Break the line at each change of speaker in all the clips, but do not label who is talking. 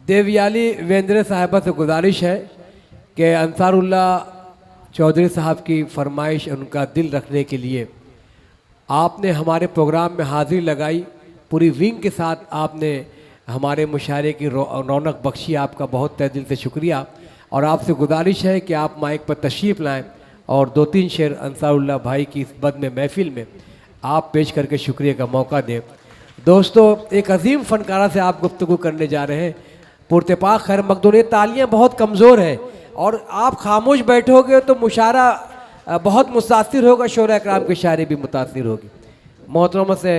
देवयाली वेंद्र साहिबा से गुजारिश है कि अंसारुल्लाह चौधरी साहब की फरमाइश उनका दिल रखने के लिए आपने हमारे प्रोग्राम में हाज़िरी लगाई, पूरी विंग के साथ आपने हमारे मुशायरे की रौनक बख्शी। आपका बहुत तहे दिल से शुक्रिया और आपसे गुजारिश है कि आप माइक पर तशरीफ़ लाएं और 2-3 शेर अंसारुल्लाह भाई की इस बद में महफिल में आप पेश करके शुक्रिया का मौका दें। दोस्तों, एक अजीम फ़नकारा से आप गुफ्तगू करने जा रहे हैं, पुरतपाक खैर मकदूम। ये तालियाँ बहुत कमज़ोर हैं और आप खामोश बैठोगे तो मुशायरा बहुत मुतासिर होगा, शोरा इकराम की शायरी भी मुतासिर होगी। मोहतरमा से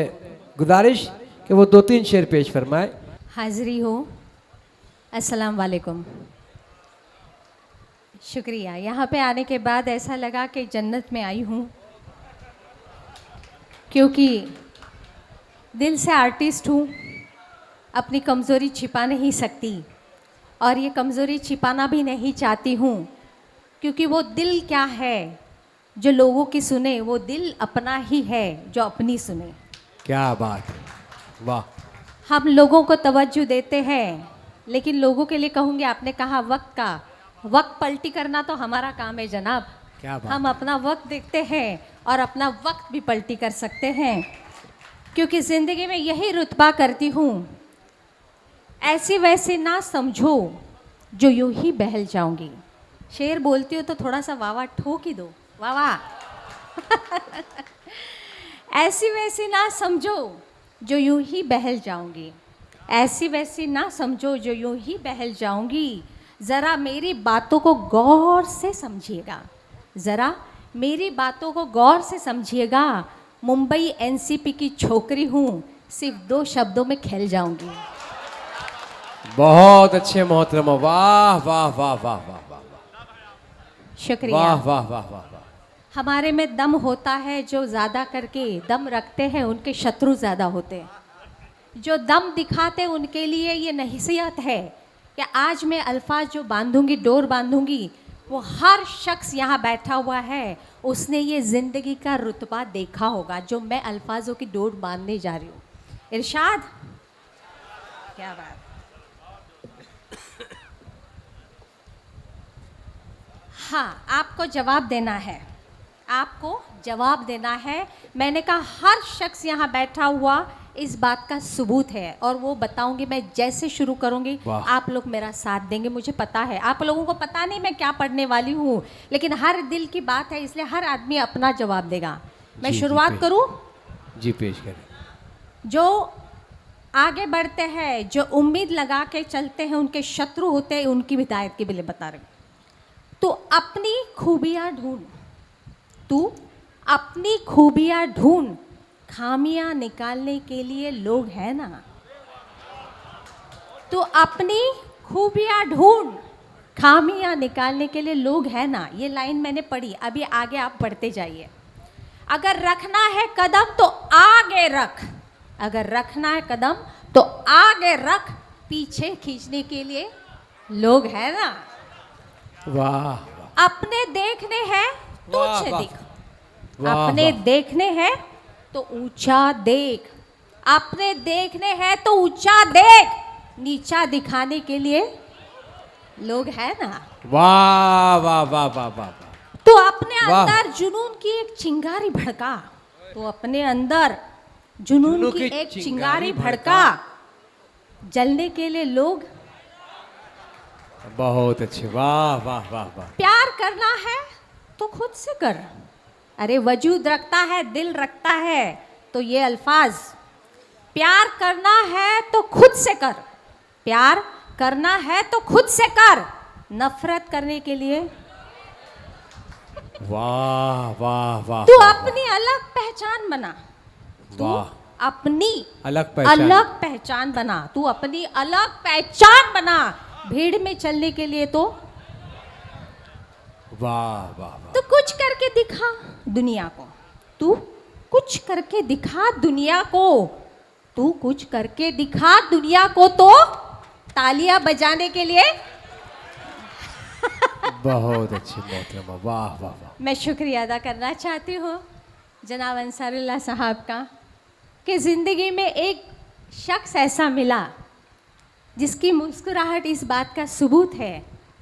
गुजारिश कि वो 2-3 शेर पेश फरमाए।
हाज़िरी हो। अस्सलाम वालेकुम। शुक्रिया। यहाँ पे आने के बाद ऐसा लगा कि जन्नत में आई हूँ, क्योंकि दिल से आर्टिस्ट हूँ, अपनी कमज़ोरी छिपा नहीं सकती और ये कमज़ोरी छिपाना भी नहीं चाहती हूँ, क्योंकि वो दिल क्या है जो लोगों की सुने, वो दिल अपना ही है जो अपनी सुने।
क्या बात है, वाह।
हम लोगों को तवज्जो देते हैं, लेकिन लोगों के लिए कहूँगी, आपने कहा वक्त पलटी करना तो हमारा काम है जनाब।
क्या बात।
हम अपना वक्त देखते हैं और अपना वक्त भी पलटी कर सकते हैं, क्योंकि ज़िंदगी में यही रुतबा करती हूँ, ऐसी वैसी ना समझो जो यूं ही बहल जाऊंगी। शेर बोलती हो तो थोड़ा सा वाह ठोक ही दो, वाह। ऐसी वैसी ना समझो जो यूं ही बहल जाऊंगी, ऐसी वैसी ना समझो जो यूं ही बहल जाऊंगी। ज़रा मेरी बातों को गौर से समझिएगा, ज़रा मेरी बातों को गौर से समझिएगा। मुंबई एनसीपी की छोकरी हूँ, सिर्फ 2 शब्दों में खेल जाऊंगी।
बहुत अच्छे मोहतरमा, वाह वाह वाह वाह वाह वाह,
शुक्रिया।
वाह वाह वाह वाह वाह।
हमारे में दम होता है, जो ज़्यादा करके दम रखते हैं उनके शत्रु ज़्यादा होते हैं। जो दम दिखाते उनके लिए ये नसीहत है कि आज मैं अल्फाज जो बांधूंगी, डोर बांधूंगी, वो हर शख्स यहाँ बैठा हुआ है, उसने ये ज़िंदगी का रुतबा देखा होगा जो मैं अल्फाजों की डोर बांधने जा रही हूँ। इरशाद, क्या बात। हाँ, आपको जवाब देना है, आपको जवाब देना है। मैंने कहा हर शख्स यहाँ बैठा हुआ इस बात का सबूत है, और वो बताऊंगी मैं। जैसे शुरू करूंगी आप लोग मेरा साथ देंगे, मुझे पता है। आप लोगों को पता नहीं मैं क्या पढ़ने वाली हूँ, लेकिन हर दिल की बात है, इसलिए हर आदमी अपना जवाब देगा। मैं शुरुआत करूँ? जी, पेश करें। जो आगे बढ़ते हैं, जो उम्मीद लगा के चलते हैं, उनके शत्रु होते हैं, उनकी हिदायत के लिए बता रहे। तो अपनी खूबियाँ ढूंढ, तू अपनी खूबियाँ ढूंढ, खामियां निकालने के लिए लोग हैं ना। तो अपनी खूबियां ढूंढ, खामियां निकालने के लिए लोग हैं ना। ये लाइन मैंने पढ़ी, अभी आगे आप पढ़ते जाइए। अगर रखना है कदम तो आगे रख, अगर रखना है कदम तो आगे रख, पीछे खींचने के लिए लोग हैं ना।
वाह।
अपने देखने हैं तो ऊंचे दिख, अपने देखने हैं तो ऊंचा देख, अपने देखने हैं तो ऊंचा देख, नीचा दिखाने के लिए लोग हैं ना।
वाह वाह वाह वाह वाह।
तो अपने अंदर जुनून की एक चिंगारी भड़का, तो अपने अंदर जुनून की एक चिंगारी भड़का, जलने के लिए लोग।
बहुत अच्छे, वाह वाह वाह वाह।
प्यार करना है तो खुद से कर, अरे वजूद रखता है, दिल रखता है, तो ये अल्फाज। प्यार करना है तो खुद से कर, प्यार करना है तो खुद से कर, नफरत करने के लिए।
वाह वाह वाह।
तू अपनी अलग पहचान बना, तू अपनी अलग पहचान बना, तू अपनी अलग पहचान बना। भीड़ में चलने के लिए तो
वाह वाह।
तो कुछ करके दिखा दुनिया को, तू कुछ करके दिखा दुनिया को, तू कुछ करके दिखा दुनिया को, तो तालियां बजाने के लिए।
बहुत अच्छी मोहतरमा, वाह वाह वाह।
मैं शुक्रिया अदा करना चाहती हूँ जनाब अंसारुल्लाह साहब का, कि ज़िंदगी में एक शख्स ऐसा मिला जिसकी मुस्कुराहट इस बात का सबूत है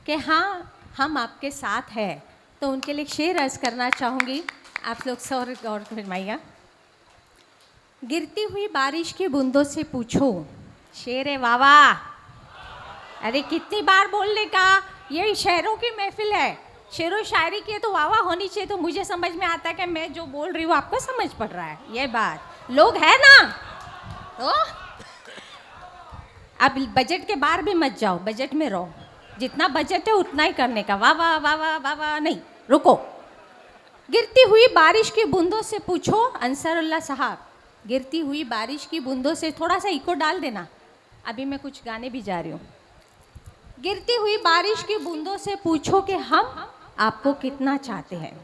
कि हाँ हम आपके साथ हैं, तो उनके लिए शेर अर्ज करना चाहूँगी। आप लोग सौर गौर फरमाइएगा। गिरती हुई बारिश की बूंदों से पूछो, शेर है वाह वाह। अरे कितनी बार बोलने का, ये शेरों की महफिल है, शेरो शायरी की है तो वाह वाह होनी चाहिए। तो मुझे समझ में आता है कि मैं जो बोल रही हूँ आपको समझ पड़ रहा है, ये बात लोग है ना। तो अब बजट के बाहर भी मत जाओ, बजट में रहो, जितना बजट है उतना ही करने का। वाह वाह वाह वाह वाह वाह नहीं, रुको। गिरती हुई बारिश की बूंदों से पूछो, अंसारुल्लाह साहब, गिरती हुई बारिश की बूंदों से थोड़ा सा इको डाल देना, अभी मैं कुछ गाने भी जा रही हूँ। गिरती हुई बारिश की बूंदों से पूछो कि हम आपको कितना चाहते हैं।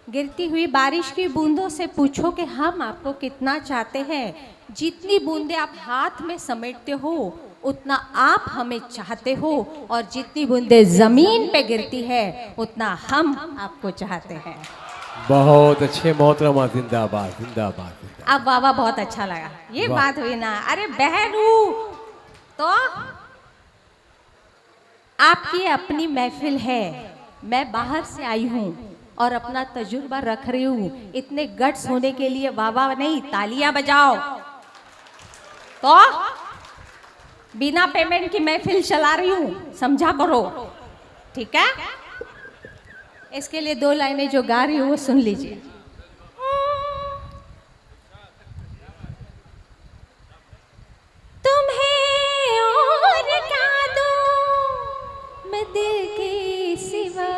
गिरती हुई बारिश की बूंदों से पूछो कि हम आपको कितना चाहते हैं। जितनी बूंदें आप हाथ में समेटते हो उतना आप हमें चाहते हो, और जितनी बूंदें ज़मीन पे गिरती है उतना हम आपको चाहते हैं।
बहुत अच्छे मोहतरमा, जिंदाबाद जिंदाबाद जिंदाबाद।
अब वाह वाह बहुत अच्छा लगा, ये
वाह।
बात हुई ना। अरे बहन हूँ तो आपकी अपनी महफिल है, मैं बाहर से आई हूँ और अपना तजुर्बा रख रही हूँ। इतने गट्स होने के लिए वाह वाह नहीं, तालियां बजाओ। तो बिना पेमेंट की महफिल चला रही हूँ, समझा करो, ठीक है। इसके लिए 2 लाइनें जो गा रही हूँ वो सुन लीजिए। तुम्हें और क्या दूं मैं दिल के सिवा,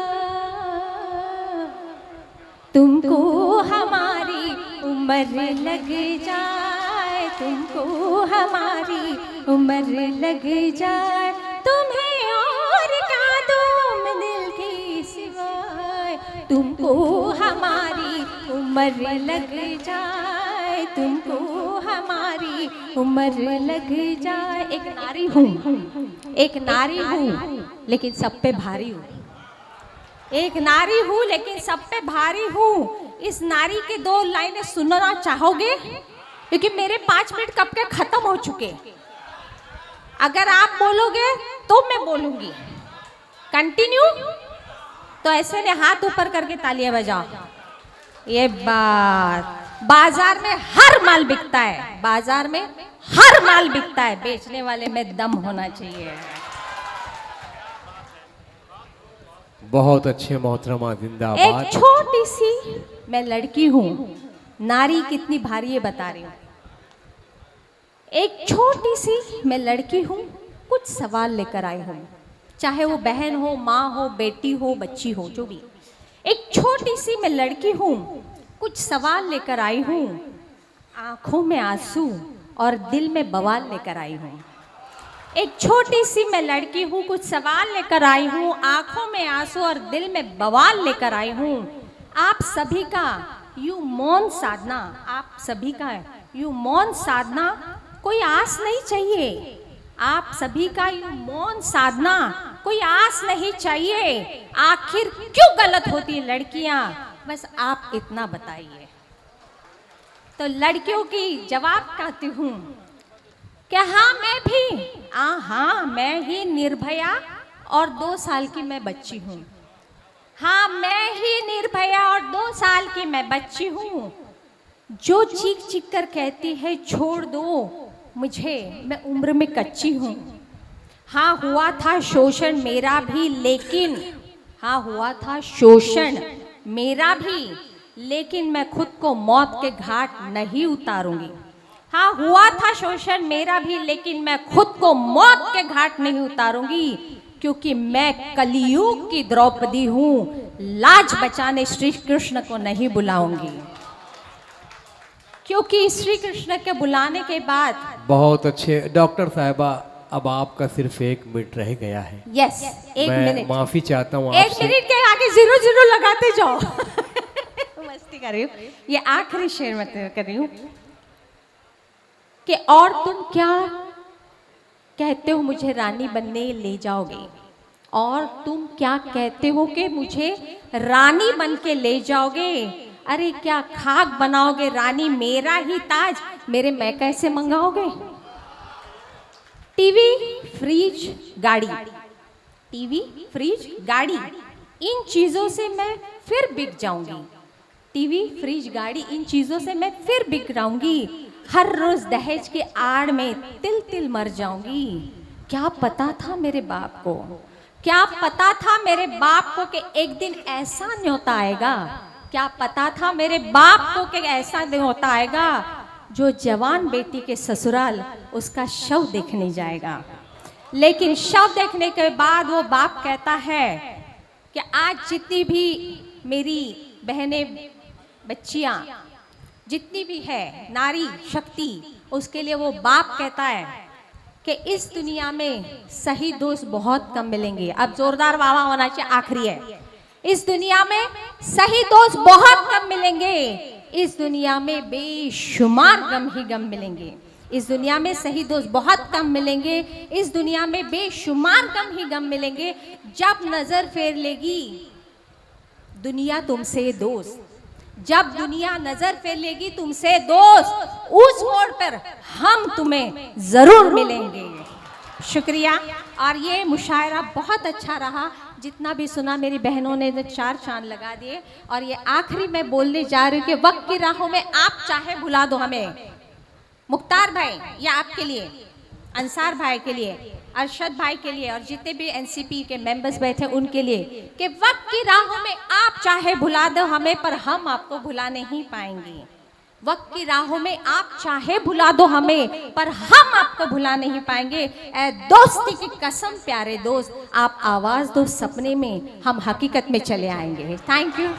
तुमको हमारी उम्र लग जाए, तुमको हमारी उम्र लग जाए। तुम्हें और क्या दूं मैं दिल के सिवाय, तुमको हमारी उम्र लग जाए, तुमको हमारी उम्र लग जाए। एक नारी हूँ, एक नारी हूँ लेकिन सब पे भारी हूँ, एक नारी हूँ लेकिन सब पे भारी हूँ। इस नारी के 2 लाइनें सुनना चाहोगे? क्योंकि मेरे 5 मिनट कब के खत्म हो चुके। अगर आप बोलोगे तो मैं बोलूंगी। कंटिन्यू, तो ऐसे ने हाथ ऊपर करके तालियां बजाओ। ये बात, बाजार में हर माल बिकता है, बाजार में हर माल बिकता है, बेचने वाले में दम होना चाहिए।
बहुत अच्छे मोहतरमा, जिंदाबाद।
एक छोटी सी मैं लड़की हूँ, नारी कितनी भारी है बता रही हूँ। एक छोटी सी मैं लड़की हूँ, कुछ सवाल लेकर आई हूँ, चाहे वो बहन हो, माँ हो, बेटी हो, बच्ची हो, जो भी। एक छोटी सी मैं लड़की हूँ, कुछ सवाल लेकर आई हूँ, आंखों में आंसू और दिल में बवाल लेकर आई हूँ। एक छोटी सी मैं लड़की हूँ, कुछ सवाल लेकर आई हूँ, आंखों में आंसू और दिल में बवाल लेकर आई हूँ। आप सभी का यूं मौन साधना, आप सभी का यूं मौन साधना कोई आस नहीं चाहिए। आप सभी का यूं मौन साधना कोई आस नहीं चाहिए। आखिर क्यों गलत होती है लड़कियां, बस आप इतना बताइए। तो लड़कियों की जवाब कहती हूँ क्या हाँ मैं भी, हाँ मैं ही निर्भया और 2 साल की मैं बच्ची हूँ। हाँ मैं ही निर्भया और 2 साल की मैं बच्ची हूँ। जो चीख चीख कर कहती है छोड़ दो मुझे, मैं उम्र में कच्ची हूँ। हाँ हुआ था शोषण मेरा भी, लेकिन हाँ हुआ था शोषण मेरा भी, लेकिन मैं खुद को मौत के घाट नहीं उतारूंगी। हाँ हुआ था शोषण मेरा भी, लेकिन मैं खुद को मौत के घाट नहीं उतारूंगी, क्योंकि मैं कलियुग की द्रौपदी हूँ। लाज बचाने श्री कृष्ण को नहीं बुलाऊंगी, क्योंकि श्री कृष्ण के बुलाने के बाद।
बहुत अच्छे डॉक्टर साहिबा, अब आपका सिर्फ 1 मिनट रह गया है।
यस, 1
मैं
मिनट,
माफी चाहता हूँ
1
आपसे।
मिनट के आगे 0 लगाते जाओ। मस्ती कर रही हूँ, ये आखिरी शेर में कर रही हूँ कि और तुम क्या कहते हो मुझे रानी बनने ले जाओगे, और तुम क्या कहते हो कि मुझे रानी बन के ले जाओगे। अरे क्या खाक बनाओगे रानी मेरा ही ताज, मेरे मैं कैसे मंगाओगे। टीवी, फ्रिज, गाड़ी, टीवी, फ्रिज, गाड़ी, इन चीज़ों से मैं फिर बिक जाऊंगी। टीवी, फ्रिज, गाड़ी, इन चीज़ों से मैं फिर बिक जाऊंगी। हर रोज़ दहेज की आड़ में तिल तिल मर जाऊंगी। क्या पता था मेरे बाप को, क्या पता था मेरे बाप को कि एक दिन ऐसा न्योता आएगा, क्या पता था मेरे बाप को कि ऐसा न्योता आएगा जो जवान बेटी के ससुराल उसका शव देखने जाएगा। लेकिन शव देखने के बाद वो बाप कहता है कि आज जितनी भी मेरी बहनें, बच्चियां, जितनी भी है नारी शक्ति, उसके लिए वो बाप कहता है कि इस दुनिया में सही दोस्त बहुत कम मिलेंगे। अब जोरदार वाह होना चाहिए, आखिरी है। इस दुनिया में सही दोस्त बहुत कम मिलेंगे, इस दुनिया में बेशुमार गम ही गम मिलेंगे। इस दुनिया में सही दोस्त बहुत कम मिलेंगे, इस दुनिया में बेशुमार गम ही गम मिलेंगे। जब नजर फेर लेगी दुनिया तुमसे दोस्त, जब दुनिया नजर फेर लेगी तुमसे दोस्त, उस मोड़ पर हम तुम्हें जरूर मिलेंगे। शुक्रिया। और ये मुशायरा बहुत अच्छा रहा, जितना भी सुना मेरी बहनों ने तो 4 चांद लगा दिए। और ये आखिरी मैं बोलने जा रही हूँ कि वक्त की राहों में आप चाहे भुला दो हमें, मुख्तार भाई, ये आपके लिए, अंसार भाई के लिए, अरशद भाई के लिए, और जितने भी एनसीपी के मेंबर्स बैठे उनके लिए, कि वक्त की राहों में आप चाहे भुला दो हमें, पर हम आपको भुला नहीं पाएंगे। वक्त की राहों में आप चाहे भुला दो हमें, पर हम आपको भुला नहीं पाएंगे। ए दोस्ती की कसम प्यारे दोस्त, आप आवाज दो सपने में, हम हकीकत में चले आएंगे। Thank you.